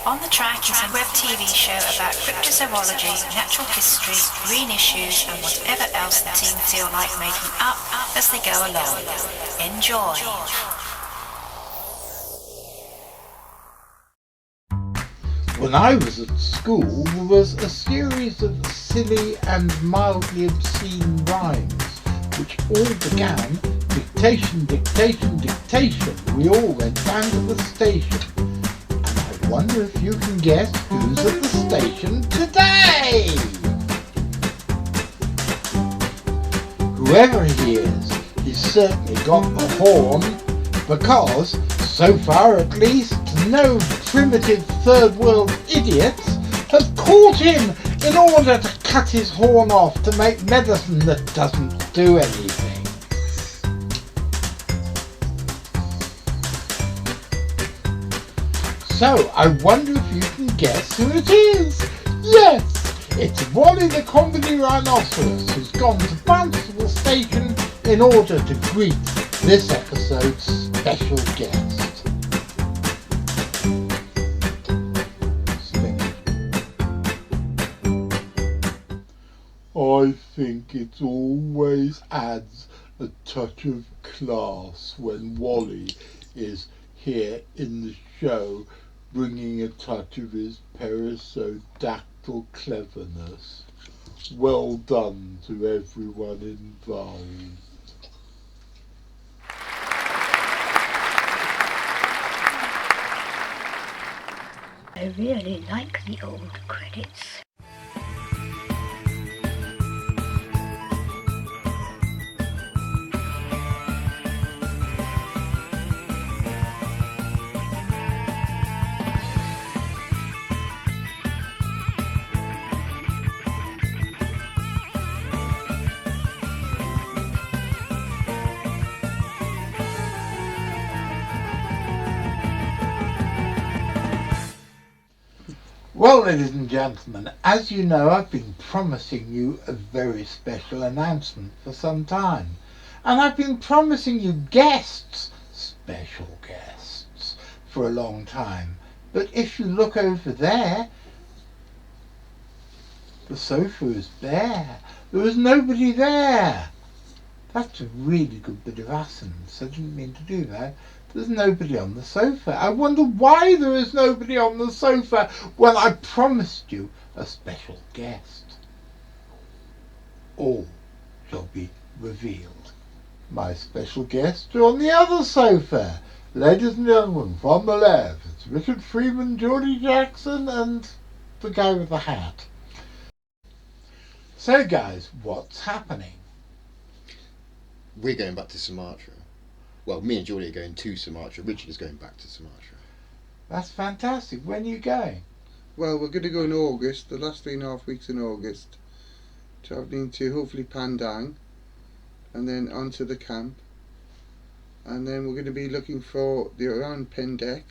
On the Track is a web TV show about cryptozoology, natural history, green issues and whatever else the team feel like making up as they go along. Enjoy! When I was at school, there was a series of silly and mildly obscene rhymes, which all began dictation, dictation, dictation. We all went down to the station. And I wonder if you can guess who's at the station today? Whoever he is, he's certainly got the horn, because, so far at least, no primitive third world idiots have caught him in order to cut his horn off to make medicine that doesn't do anything. So, I wonder if you can guess who it is. Yes, it's Wally the comedy rhinoceros who's gone to Barnstaple Station in order to greet this episode's special guest. I think it always adds a touch of class when Wally is here in the show, bringing a touch of his perisodactyl cleverness. Well done to everyone involved. I really like the old credits. Well, ladies and gentlemen, as you know, I've been promising you a very special announcement for some time. And I've been promising you guests, special guests, for a long time. But if you look over there, the sofa is bare. There is nobody there. That's a really good bit of assonance. I didn't mean to do that. There's nobody on the sofa. I wonder why there is nobody on the sofa when I promised you a special guest. All shall be revealed. My special guests are on the other sofa. Ladies and gentlemen, from the left, it's Richard Freeman, Geordie Jackson, and the guy with the hat. So guys, what's happening? We're going back to Sumatra. Well, me and Geordie are going to Sumatra. Richard is going back to Sumatra. That's fantastic. When are you going? Well, we're going to go in August, the last 3.5 weeks in August, travelling to hopefully Pandang, and then onto the camp, and then we're going to be looking for the around Pendek,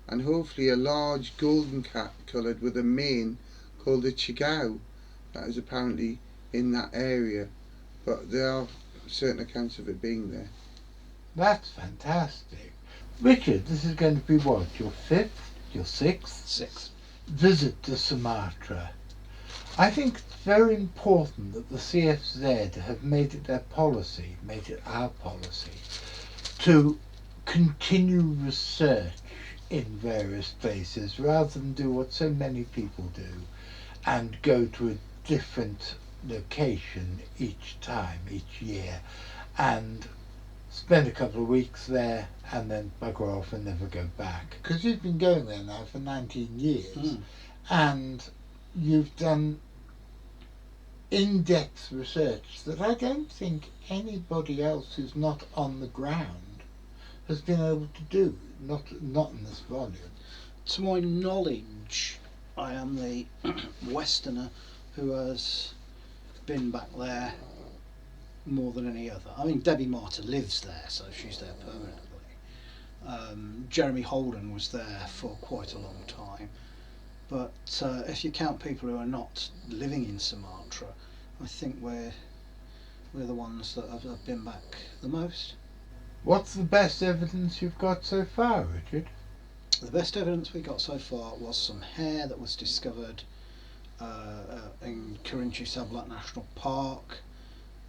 and hopefully a large golden cat coloured with a mane called a chigao that is apparently in that area, but there are certain accounts of it being there. That's fantastic. Richard, this is going to be what, your fifth, your sixth? Sixth visit to Sumatra. I think it's very important that the CFZ have made it their policy, made it our policy, to continue research in various places rather than do what so many people do and go to a different location each time, each year, and spend a couple of weeks there and then bugger off and never go back. Because you've been going there now for 19 years and you've done in-depth research that I don't think anybody else who's not on the ground has been able to do, not in this volume. To my knowledge, I am the Westerner who has been back there more than any other. I mean, Debbie Martyr lives there, so she's there permanently. Jeremy Holden was there for quite a long time. But if you count people who are not living in Sumatra, I think we're the ones that have been back the most. What's the best evidence you've got so far, Richard? The best evidence we got so far was some hair that was discovered in Kirinchi Sablat National Park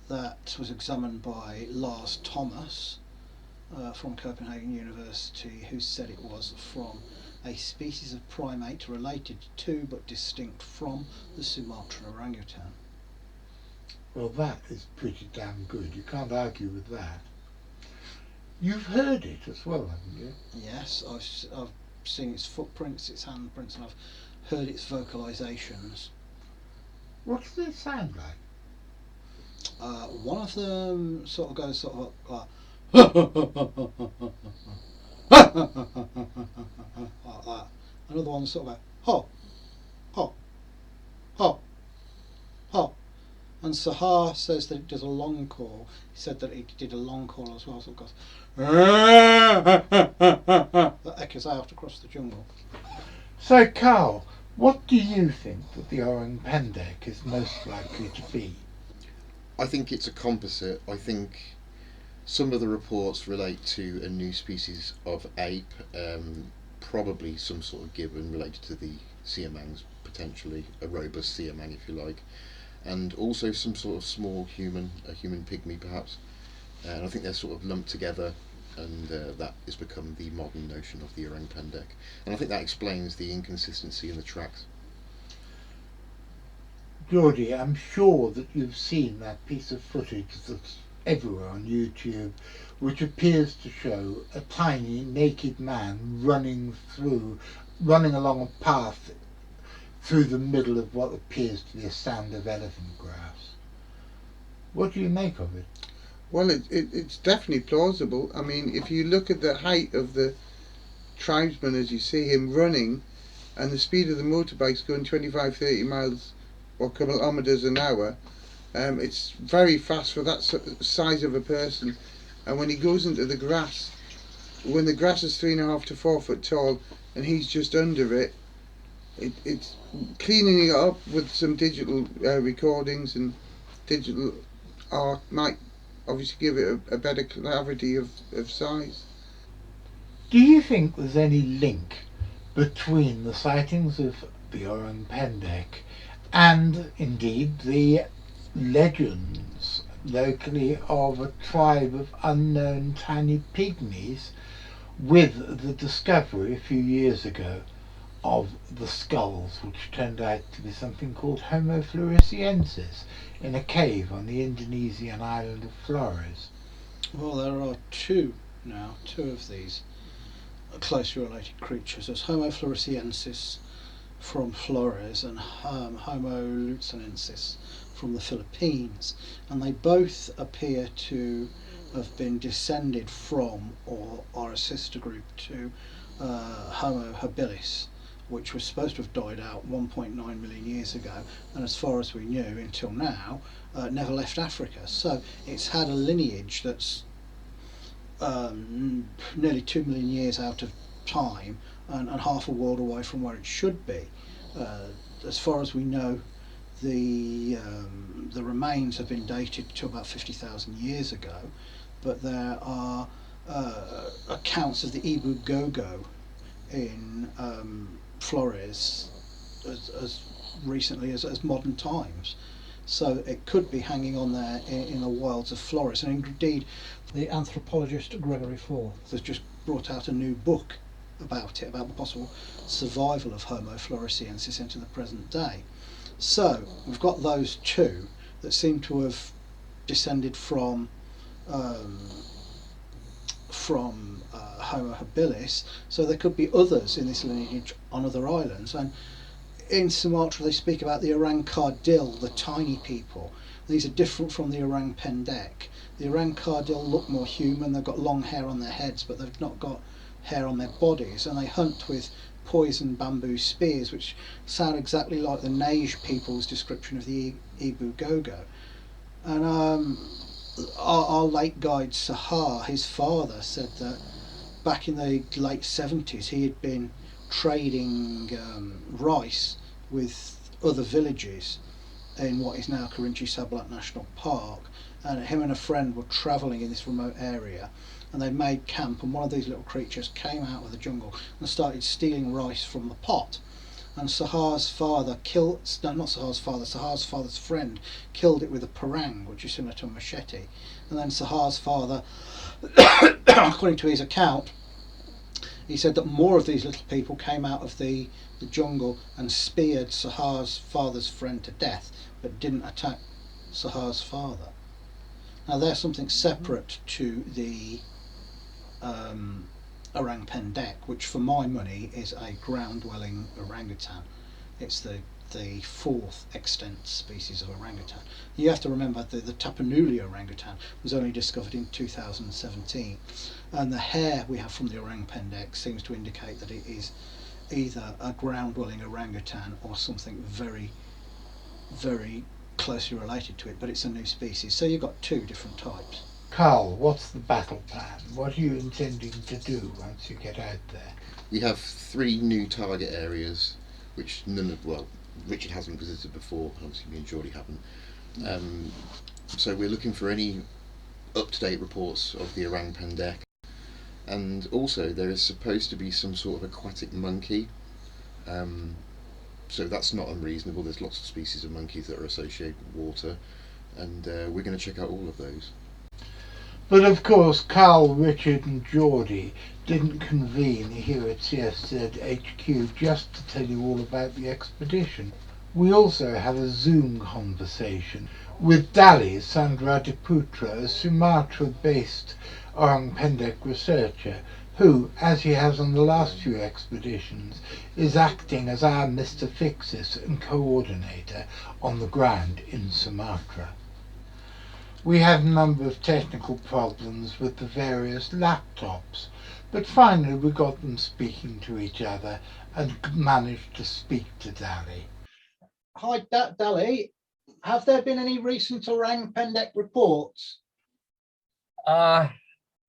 that was examined by Lars Thomas from Copenhagen University, who said it was from a species of primate related to but distinct from the Sumatran orangutan. Well, that is pretty damn good. You can't argue with that. You've heard it as well, haven't you? Yes, I've seen its footprints, its handprints, and I've heard its vocalisations. What does it sound like? One of them sort of goes sort of like that. Another one sort of like ho, ho, ho, ho. And Sahar says that it does a long call. He said that it did a long call as well, so it goes that echoes out across the jungle. So, Carl, what do you think that the orang pendek is most likely to be? I think it's a composite. I think some of the reports relate to a new species of ape, probably some sort of gibbon related to the siamangs, potentially a robust siamang if you like, and also some sort of small human, a human pygmy perhaps. And I think they're sort of lumped together, and that has become the modern notion of the orang pendek. And I think that explains the inconsistency in the tracks. Geordie, I'm sure that you've seen that piece of footage that's everywhere on YouTube, which appears to show a tiny naked man running along a path through the middle of what appears to be a stand of elephant grass. What do you make of it? Well, it's definitely plausible. I mean, if you look at the height of the tribesman as you see him running, and the speed of the motorbikes going 25-30 miles or kilometres an hour, it's very fast for that size of a person. And when he goes into the grass, when the grass is 3.5 to 4 foot tall and he's just under it, it's cleaning it up with some digital recordings and digital art might obviously give it a better clarity of size. Do you think there's any link between the sightings of the orang pendek and indeed the legends locally of a tribe of unknown tiny pygmies with the discovery a few years ago of the skulls, which turned out to be something called Homo floresiensis in a cave on the Indonesian island of Flores? Well, there are two of these closely related creatures. There's Homo floresiensis from Flores and Homo luzonensis from the Philippines, and they both appear to have been descended from or are a sister group to Homo habilis, which was supposed to have died out 1.9 million years ago, and as far as we knew until now, never left Africa. So it's had a lineage that's nearly 2 million years out of time and half a world away from where it should be. As far as we know, the remains have been dated to about 50,000 years ago, but there are accounts of the Ibu Gogo in Flores as recently as modern times. So it could be hanging on there in the wilds of Flores. And indeed, the anthropologist Gregory Forth has just brought out a new book about the possible survival of Homo floresiensis into the present day. So we've got those two that seem to have descended from Homo habilis, so there could be others in this lineage on other islands. And in Sumatra they speak about the orang kardil, the tiny people. These are different from the orang pendek. The orang kardil look more human, they've got long hair on their heads but they've not got hair on their bodies, and they hunt with poison bamboo spears, which sound exactly like the Nage people's description of the Ibu Gogo. And our late guide Sahar, his father, said that back in the late 70s he had been trading rice with other villages in what is now Kirinchi Sablat National Park, and him and a friend were travelling in this remote area, and they made camp, and one of these little creatures came out of the jungle and started stealing rice from the pot. And Sahar's father Sahar's father's friend killed it with a parang, which is similar to a machete. And then Sahar's father, according to his account, he said that more of these little people came out of the jungle and speared Sahar's father's friend to death, but didn't attack Sahar's father. Now they're something separate to the orang pendek, which for my money is a ground-dwelling orangutan. It's the fourth extant species of orangutan. You have to remember that the Tapanuli orangutan was only discovered in 2017, and the hair we have from the orang pendek seems to indicate that it is either a ground-dwelling orangutan or something very, very closely related to it, but it's a new species. So you've got two different types. Carl, what's the battle plan? What are you intending to do once you get out there? We have 3 new target areas, which Richard hasn't visited before. Obviously, me and Geordie haven't. So we're looking for any up-to-date reports of the orang pendek, and also there is supposed to be some sort of aquatic monkey. So that's not unreasonable. There's lots of species of monkeys that are associated with water, and we're going to check out all of those. But of course, Carl, Richard and Geordie didn't convene here at CFZ HQ just to tell you all about the expedition. We also had a Zoom conversation with Dally Sandradiputra, a Sumatra-based orang pendek researcher who, as he has on the last few expeditions, is acting as our Mr. Fixis and coordinator on the ground in Sumatra. We had a number of technical problems with the various laptops, but finally we got them speaking to each other and managed to speak to Dally. Hi, Dally. Have there been any recent orang pendek reports?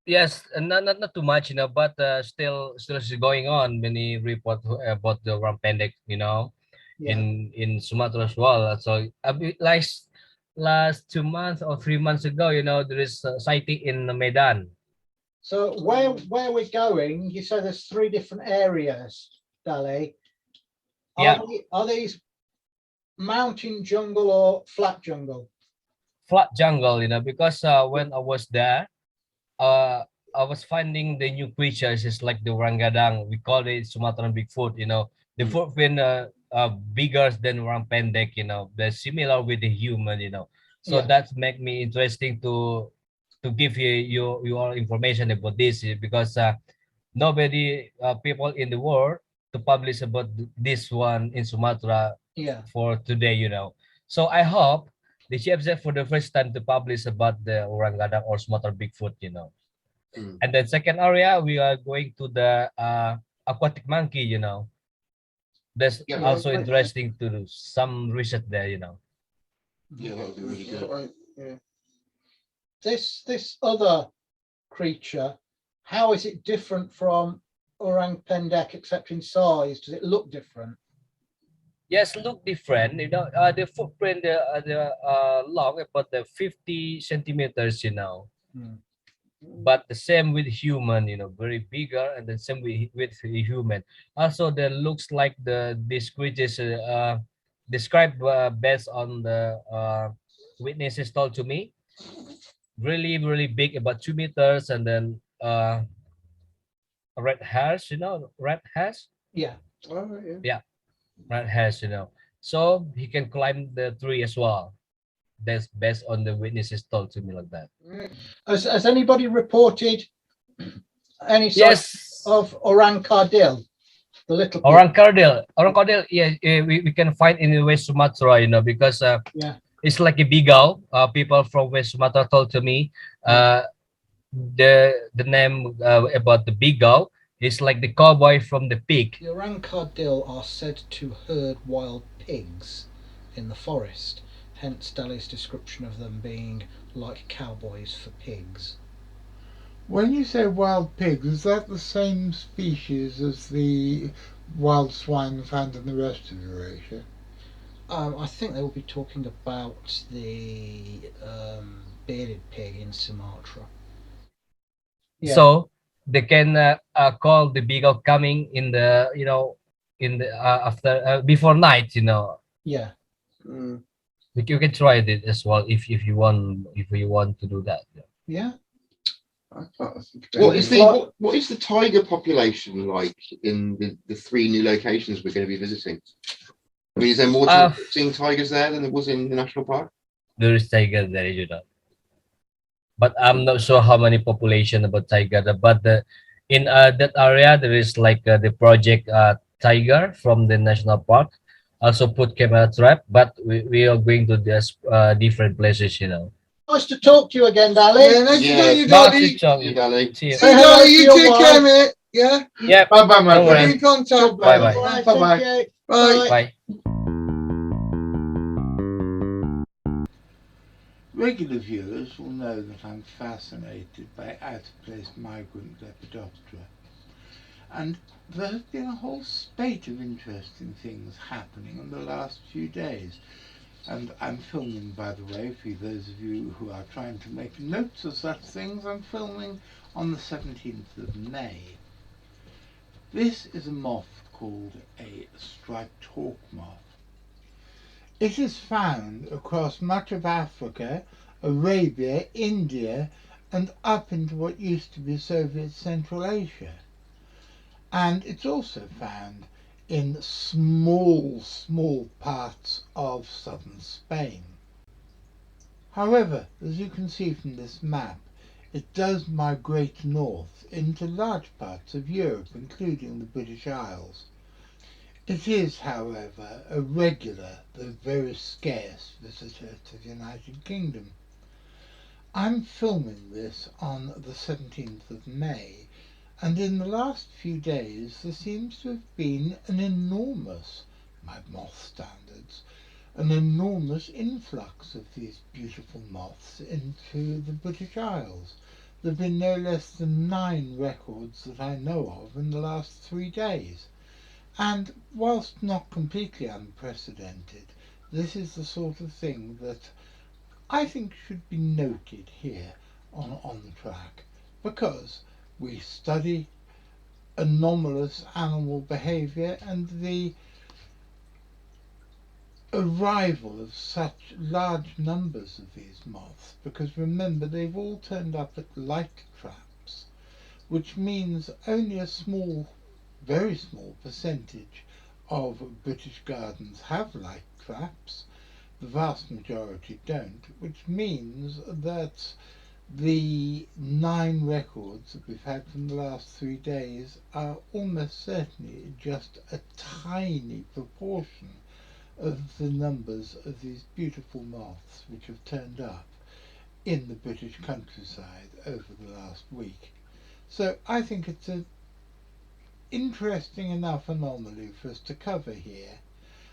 Yes, not too much, but still is going on. Many report about the orang pendek, in Sumatra as well. So like last 2 months or 3 months ago, there is a sighting in Medan. So where we're going, you say there's 3 different areas, Dally. Are these mountain jungle or flat jungle? Flat jungle, because when I was there, I was finding the new creatures. It's like the orangadang. We call it Sumatran Bigfoot. The footprint bigger than orang pendek. They're similar with the human. So that make me interesting to give you your information about this, because nobody people in the world to publish about this one in Sumatra for today. So I hope the CFZ for the first time to publish about the orangadang or Sumatra Bigfoot. And then second area, we are going to the aquatic monkey. That's also interesting to do some research there. Yeah, that would be really good. Right, yeah. This other creature, how is it different from orang pendek except in size? Does it look different? Yes, look different. The footprint, the long about the 50 centimeters. But the same with human, very bigger, and then same with human. Also, the looks like these creatures described based on the witnesses told to me. Really big, about 2 meters, and then red hairs, red hairs. Yeah. All right, Yeah, red hairs, So he can climb the tree as well. That's based on the witnesses told to me like that. Has anybody reported any Yes. of orang kardil, the little Orang kardil, yeah, we can find in West Sumatra, because it's like a beagle. People from West Sumatra told to me the name about the beagle is like the cowboy from the pig. The orang kardil are said to herd wild pigs in the forest. Hence Dally's description of them being like cowboys for pigs. When you say wild pigs, is that the same species as the wild swine found in the rest of Eurasia? I think they will be talking about the bearded pig in Sumatra. Yeah. So they can call the beagle coming in the in the after before night. Yeah. Mm. You can try it as well if you want to do that. Yeah. I can't think of What anything. is the what is the tiger population like in the three new locations we're going to be visiting? I mean, is there more chance of seeing tigers there than there was in the national park? There is tiger there, but I'm not sure how many population about tiger. But in that area there is like the project tiger from the national park. Also put camera trap, but we are going to this different places. Nice to talk to you again, Dally. Yeah, nice to know you, Nice Golly. to talk See you, you. Dally. See you. Say Hey, hello Golly, to you your take wife. care, mate. Yeah? Yep. Bye bye, my Don't We'll worry. be in contact. Bye bye. Right, Bye-bye. thank you. Bye. Bye. Regular viewers will know that I'm fascinated by out-of-place migrant Lepidoptera, and there has been a whole spate of interesting things happening in the last few days. And I'm filming, by the way, for those of you who are trying to make notes of such things, I'm filming on the 17th of May. This is a moth called a striped hawk moth. It is found across much of Africa, Arabia, India, and up into what used to be Soviet Central Asia. And it's also found in small parts of southern Spain. However, as you can see from this map, it does migrate north into large parts of Europe, including the British Isles. It is, however, a regular, though very scarce, visitor to the United Kingdom. I'm filming this on the 17th of May, and in the last few days there seems to have been an enormous, by moth standards, an enormous influx of these beautiful moths into the British Isles. There have been no less than 9 records that I know of in the last 3 days. And whilst not completely unprecedented, this is the sort of thing that I think should be noted here on the track, because we study anomalous animal behaviour and the arrival of such large numbers of these moths, because remember they've all turned up at light traps, which means only a small, very small percentage of British gardens have light traps. The vast majority don't, which means that the 9 records that we've had from the last 3 days are almost certainly just a tiny proportion of the numbers of these beautiful moths which have turned up in the British countryside over the last week. So I think it's an interesting enough anomaly for us to cover here,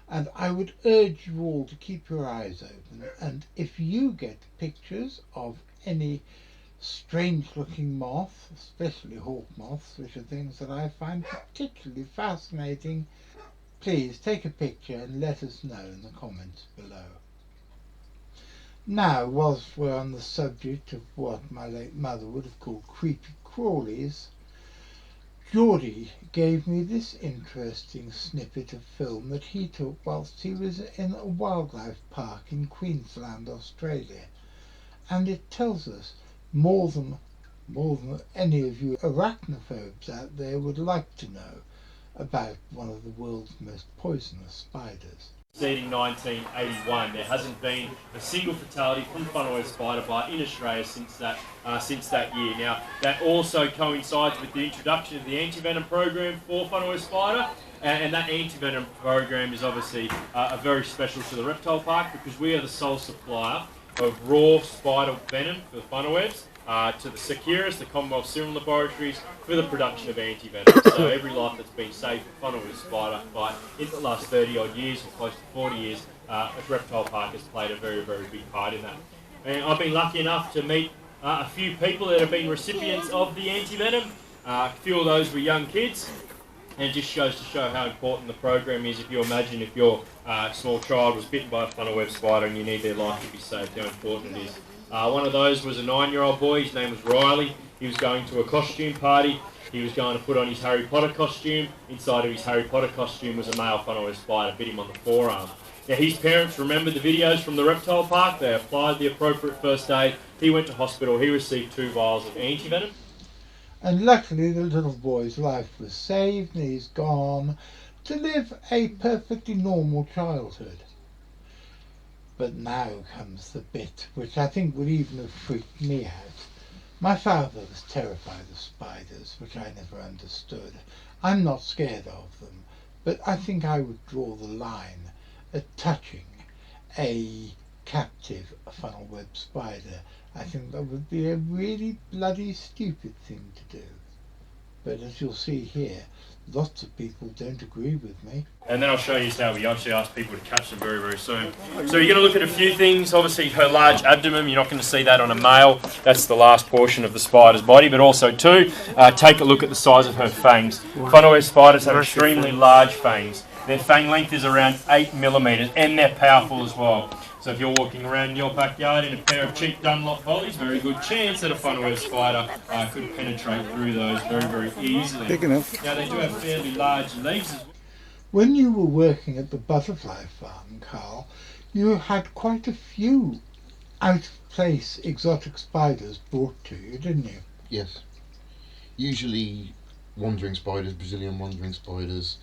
and I would urge you all to keep your eyes open, and if you get pictures of any strange looking moth, especially hawk moths, which are things that I find particularly fascinating, please take a picture and let us know in the comments below. Now, whilst we're on the subject of what my late mother would have called creepy crawlies, Geordie gave me this interesting snippet of film that he took whilst he was in a wildlife park in Queensland, Australia, and it tells us more than any of you arachnophobes out there would like to know about one of the world's most poisonous spiders. Preceding 1981, there hasn't been a single fatality from funnel-web spider bite in Australia since that year. Now, that also coincides with the introduction of the anti-venom program for funnel-web spider, and that anti-venom program is obviously very special to the reptile park, because we are the sole supplier of raw spider venom for the funnel webs to the Seqirus, the Commonwealth Serum Laboratories, for the production of anti-venom. So every life that's been saved from funnel web spider bite in the last 30 odd years, or close to 40 years, Reptile Park has played a very, very big part in that. And I've been lucky enough to meet a few people that have been recipients of the anti-venom. A few of those were young kids, and it just shows to show how important the program is. If you imagine if your small child was bitten by a funnel web spider and you need their life to be saved, how important it is. One of those was a 9-year-old boy. His name was Riley. He was going to a costume party. He was going to put on his Harry Potter costume. Inside of his Harry Potter costume was a male funnel-web spider, bit him on the forearm. Now, his parents remembered the videos from the reptile park. They applied the appropriate first aid. He went to hospital. He received 2 vials of antivenom. And luckily the little boy's life was saved and he's gone to live a perfectly normal childhood. But now comes the bit which I think would even have freaked me out. My father was terrified of spiders, which I never understood. I'm not scared of them, but I think I would draw the line at touching a captive funnel-web spider. I think that would be a really bloody stupid thing to do. But as you'll see here, lots of people don't agree with me. And then I'll show you how we actually ask people to catch them very, very soon. So you're going to look at a few things. Obviously her large abdomen, you're not going to see that on a male. That's the last portion of the spider's body. But also too, take a look at the size of her fangs. Funnel-web spiders have extremely large fangs. Their fang length is around 8 millimeters, and they're powerful as well. So if you're walking around in your backyard in a pair of cheap Dunlop volleys, very good chance that a funnel-web spider could penetrate through those very, very easily. Big enough. Now they do have fairly large legs as well. When you were working at the butterfly farm, Carl, you had quite a few out-of-place exotic spiders brought to you, didn't you? Yes. Usually wandering spiders, Brazilian wandering spiders,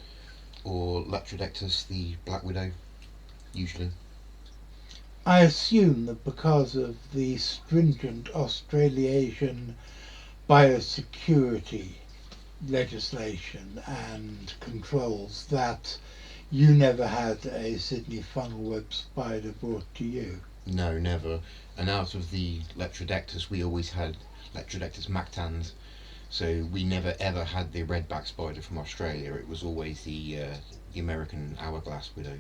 or Latrodectus, the black widow, usually. I assume that because of the stringent Australasian biosecurity legislation and controls that you never had a Sydney funnel-web spider brought to you. No, never. And out of the Latrodectus, we always had Latrodectus mactans. So we never ever had the redback spider from Australia. It was always the American hourglass widow.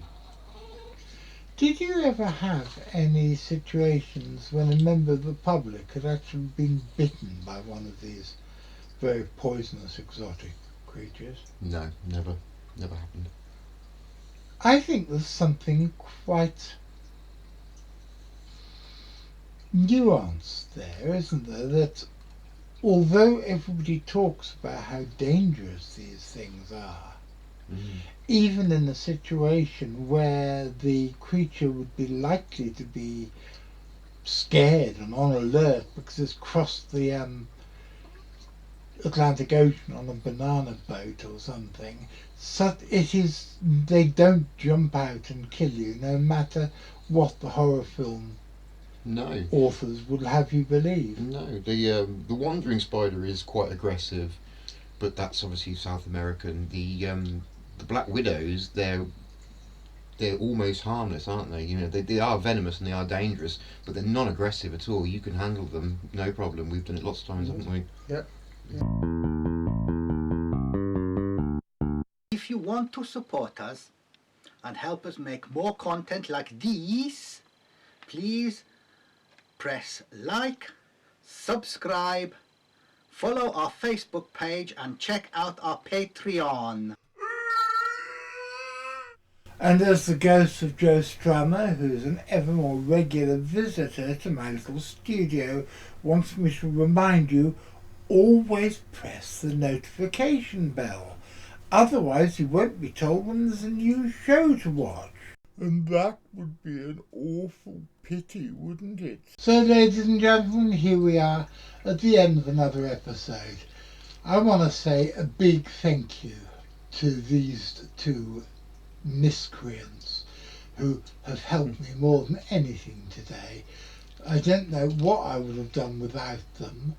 Did you ever have any situations when a member of the public had actually been bitten by one of these very poisonous exotic creatures? No, never. Never happened. I think there's something quite nuanced there, isn't there? That although everybody talks about how dangerous these things are, even in a situation where the creature would be likely to be scared and on alert because it's crossed the Atlantic Ocean on a banana boat or something, so they don't jump out and kill you, no matter what the horror film No. authors would have you believe. No, the wandering spider is quite aggressive, but that's obviously South American. The black widows, they're almost harmless, aren't they? You know, they are venomous and they are dangerous, but they're non-aggressive at all. You can handle them, no problem. We've done it lots of times, haven't we? Yep. If you want to support us and help us make more content like these, please press like, subscribe, follow our Facebook page and check out our Patreon. And as the ghost of Joe Strummer, who's an ever more regular visitor to my little studio, wants me to remind you, always press the notification bell. Otherwise you won't be told when there's a new show to watch. And that would be an awful pity, wouldn't it? So, ladies and gentlemen, here we are at the end of another episode. I want to say a big thank you to these two miscreants who have helped me more than anything today. I don't know what I would have done without them,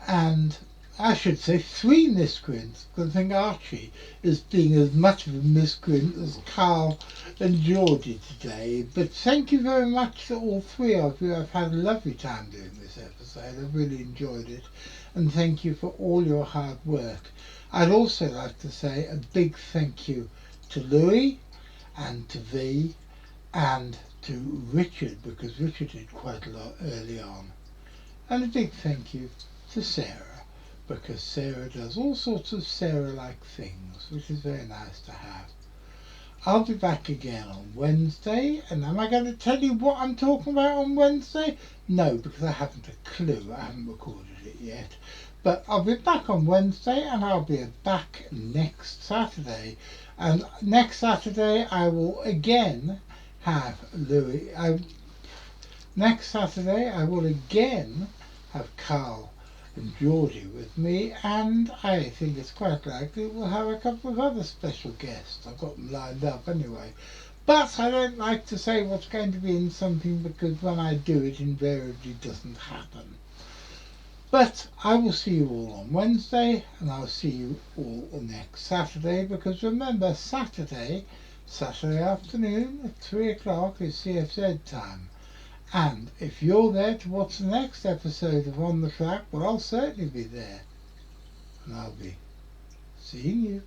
and I should say 3 miscreants, because I think Archie is being as much of a miscreant as Carl and Georgie today. But thank you very much to all 3 of you. I've had a lovely time doing this episode. I've really enjoyed it, and thank you for all your hard work. I'd also like to say a big thank you to Louis and to V and to Richard, because Richard did quite a lot early on. And a big thank you to Sarah, because Sarah does all sorts of Sarah-like things, which is very nice to have. I'll be back again on Wednesday, and am I going to tell you what I'm talking about on Wednesday? No, because I haven't a clue. I haven't recorded it yet. But I'll be back on Wednesday, and I'll be back next Saturday. And next Saturday I will again have Louis. Next Saturday I will again have Carl and Georgie with me, and I think it's quite likely we'll have a couple of other special guests. I've got them lined up anyway. But I don't like to say what's going to be in something, because when I do it invariably doesn't happen. But I will see you all on Wednesday, and I'll see you all next Saturday, because remember, Saturday afternoon at 3 o'clock is CFZ time. And if you're there to watch the next episode of On the Track, well, I'll certainly be there. And I'll be seeing you.